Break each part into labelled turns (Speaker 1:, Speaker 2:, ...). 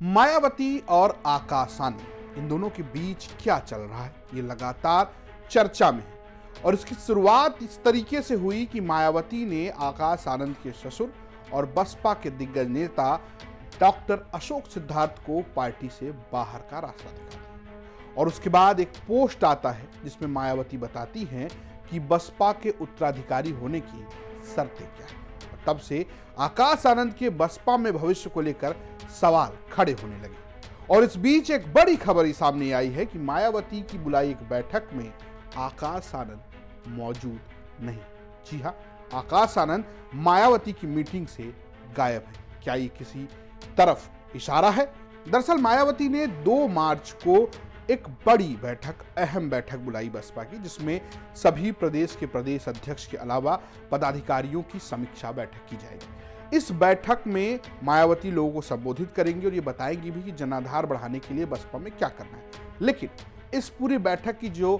Speaker 1: मायावती और आकाश आनंद, इन दोनों के बीच क्या चल रहा है, ये लगातार चर्चा में है। और इसकी शुरुआत इस तरीके से हुई कि मायावती ने आकाश आनंद के ससुर और बसपा के दिग्गज नेता डॉक्टर अशोक सिद्धार्थ को पार्टी से बाहर का रास्ता दिखा दिया। और उसके बाद एक पोस्ट आता है जिसमें मायावती बताती हैं कि बसपा के उत्तराधिकारी होने की शर्तें क्या है। और तब से आकाश आनंद के बसपा में भविष्य को लेकर सवाल खड़े होने लगे। और इस बीच एक बड़ी खबर सामने आई है कि मायावती की बुलाई एक बैठक में आकाश आनंद मौजूद नहीं। जी हाँ, आकाश आनंद मायावती की मीटिंग से गायब है। क्या ये किसी तरफ इशारा है? दरअसल मायावती ने 2 मार्च को एक बड़ी बैठक, अहम बैठक बुलाई बसपा की, जिसमें सभी प्रदेश के प्रदेश अध्यक्ष के अलावा पदाधिकारियों की समीक्षा बैठक की जाएगी। इस बैठक में मायावती लोगों को संबोधित करेंगी और ये बताएंगी भी कि जनाधार बढ़ाने के लिए बसपा में क्या करना है। लेकिन इस पूरी बैठक की जो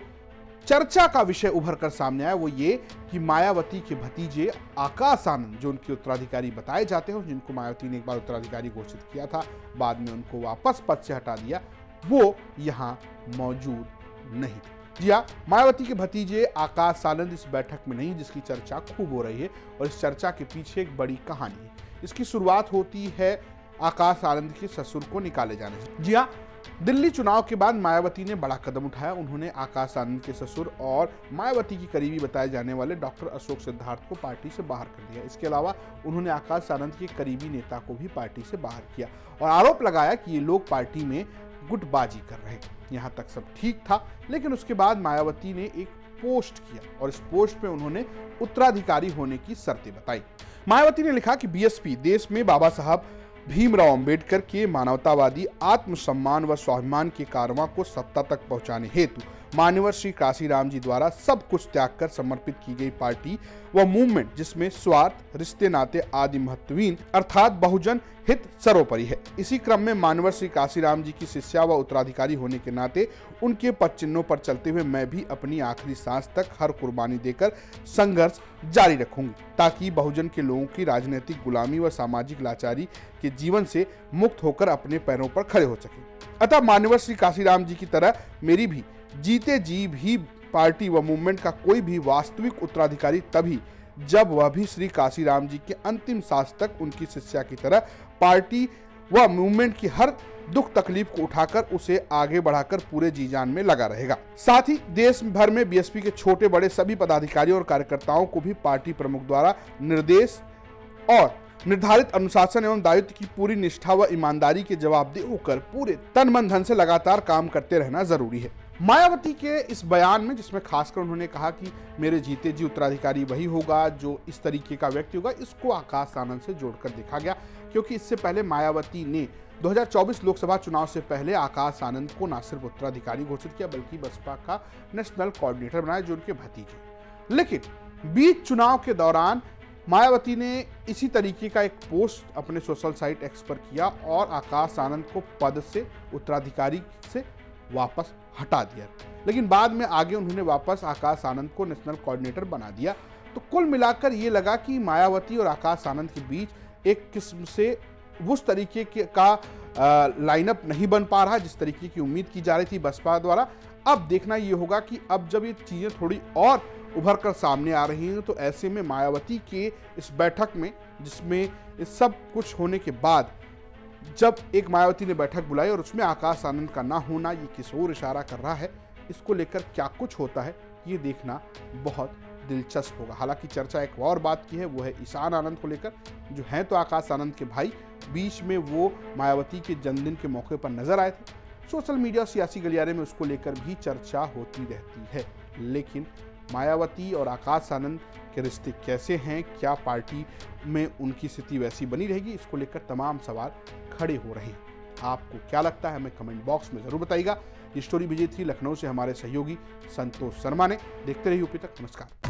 Speaker 1: चर्चा का विषय उभर कर सामने आया वो ये कि मायावती के भतीजे आकाश आनंद, जो उनके उत्तराधिकारी बताए जाते हैं, जिनको मायावती ने एक बार उत्तराधिकारी घोषित किया था, बाद में उनको वापस पद से हटा दिया, वो यहाँ मौजूद नहीं थे। जी हाँ, मायावती के भतीजे आकाश आनंद इस बैठक में नहीं, जिसकी चर्चा खूब हो रही है। और इस चर्चा के पीछे एक बड़ी कहानी है। इसकी शुरुआत होती है आकाश आनंद के ससुर को निकाले जाने से। जी हाँ, दिल्ली चुनाव के बाद मायावती ने बड़ा कदम उठाया। उन्होंने आकाश आनंद के ससुर और मायावती की करीबी बताए जाने वाले डॉक्टर अशोक सिद्धार्थ को पार्टी से बाहर कर दिया। इसके अलावा उन्होंने आकाश आनंद के करीबी नेता को भी पार्टी से बाहर किया और आरोप लगाया कि ये लोग पार्टी में गुटबाजी कर रहे हैं। यहाँ तक सब ठीक था, लेकिन उसके बाद मायावती ने एक पोस्ट किया और इस पोस्ट में उन्होंने उत्तराधिकारी होने की शर्तें बताई। मायावती ने लिखा कि बीएसपी देश में बाबा साहब भीमराव अंबेडकर के मानवतावादी आत्मसम्मान व स्वाभिमान के कारवां को सत्ता तक पहुंचाने हेतु मान्यवर श्री काशीराम जी द्वारा सब कुछ त्याग कर समर्पित की गई पार्टी व मूवमेंट, जिसमें स्वार्थ, रिश्ते नाते आदि महत्वहीन अर्थात बहुजन हित सर्वोपरि है। इसी क्रम में मान्यवर श्री काशीराम जी की शिष्या व उत्तराधिकारी होने के नाते उनके पद चिन्हों पर चलते हुए मैं भी अपनी आखिरी सांस तक हर कुर्बानी देकर संघर्ष जारी रखूंगी, ताकि बहुजन के लोगों की राजनीतिक गुलामी व सामाजिक लाचारी के जीवन से मुक्त होकर अपने पैरों पर खड़े हो सके। अतः मान्यवर श्री काशीराम जी की तरह मेरी भी जीते जी भी पार्टी व मूवमेंट का कोई भी वास्तविक उत्तराधिकारी तभी जब वह भी श्री काशीराम जी के अंतिम सांस तक उनकी शिष्या की तरह पार्टी व मूवमेंट की हर दुख तकलीफ को उठाकर उसे आगे बढ़ाकर पूरे जी जान में लगा रहेगा। साथ ही देश भर में बीएसपी के छोटे बड़े सभी पदाधिकारियों और कार्यकर्ताओं को भी पार्टी प्रमुख द्वारा निर्देश और निर्धारित अनुशासन एवं दायित्व की पूरी निष्ठा व ईमानदारी के जवाबदेह होकर पूरे तन मन धन से लगातार काम करते रहना जरूरी है। मायावती के इस बयान में, जिसमें खासकर उन्होंने कहा कि मेरे जीते जी उत्तराधिकारी वही होगा जो इस तरीके का व्यक्ति होगा, इसको आकाश आनंद से जोड़कर देखा गया। क्योंकि इससे पहले मायावती ने 2024 लोकसभा चुनाव से पहले आकाश आनंद को न सिर्फ उत्तराधिकारी घोषित किया बल्कि बसपा का नेशनल कोऑर्डिनेटर बनाया, जो उनके भतीजे। लेकिन बीच चुनाव के दौरान मायावती ने इसी तरीके का एक पोस्ट अपने सोशल साइट एक्स पर किया और आकाश आनंद को पद से, उत्तराधिकारी से वापस हटा दिया। लेकिन बाद में आगे उन्होंने वापस आकाश आनंद को नेशनल कोऑर्डिनेटर बना दिया। तो कुल मिलाकर ये लगा कि मायावती और आकाश आनंद के बीच एक किस्म से उस तरीके का लाइनअप नहीं बन पा रहा जिस तरीके की उम्मीद की जा रही थी बसपा द्वारा। अब देखना ये होगा कि अब जब ये चीजें थोड़ी और उभर कर सामने आ रही हैं, तो ऐसे में मायावती के इस बैठक में, जिसमें इस सब कुछ होने के बाद जब एक मायावती ने बैठक बुलाई और उसमें आकाश आनंद का ना होना ये किस ओर इशारा कर रहा है, इसको लेकर क्या कुछ होता है ये देखना बहुत दिलचस्प होगा। हालांकि चर्चा एक और बात की है, वो है ईशान आनंद को लेकर, जो हैं तो आकाश आनंद के भाई, बीच में वो मायावती के जन्मदिन के मौके पर नजर आए थे। सोशल मीडिया और सियासी गलियारे में उसको लेकर भी चर्चा होती रहती है। लेकिन मायावती और आकाश आनंद के रिश्ते कैसे हैं, क्या पार्टी में उनकी स्थिति वैसी बनी रहेगी, इसको लेकर तमाम सवाल खड़े हो रहे हैं। आपको क्या लगता है हमें कमेंट बॉक्स में जरूर बताइएगा। ये स्टोरी भेजी थी लखनऊ से हमारे सहयोगी संतोष शर्मा ने। देखते रहिए यूपी तक। नमस्कार।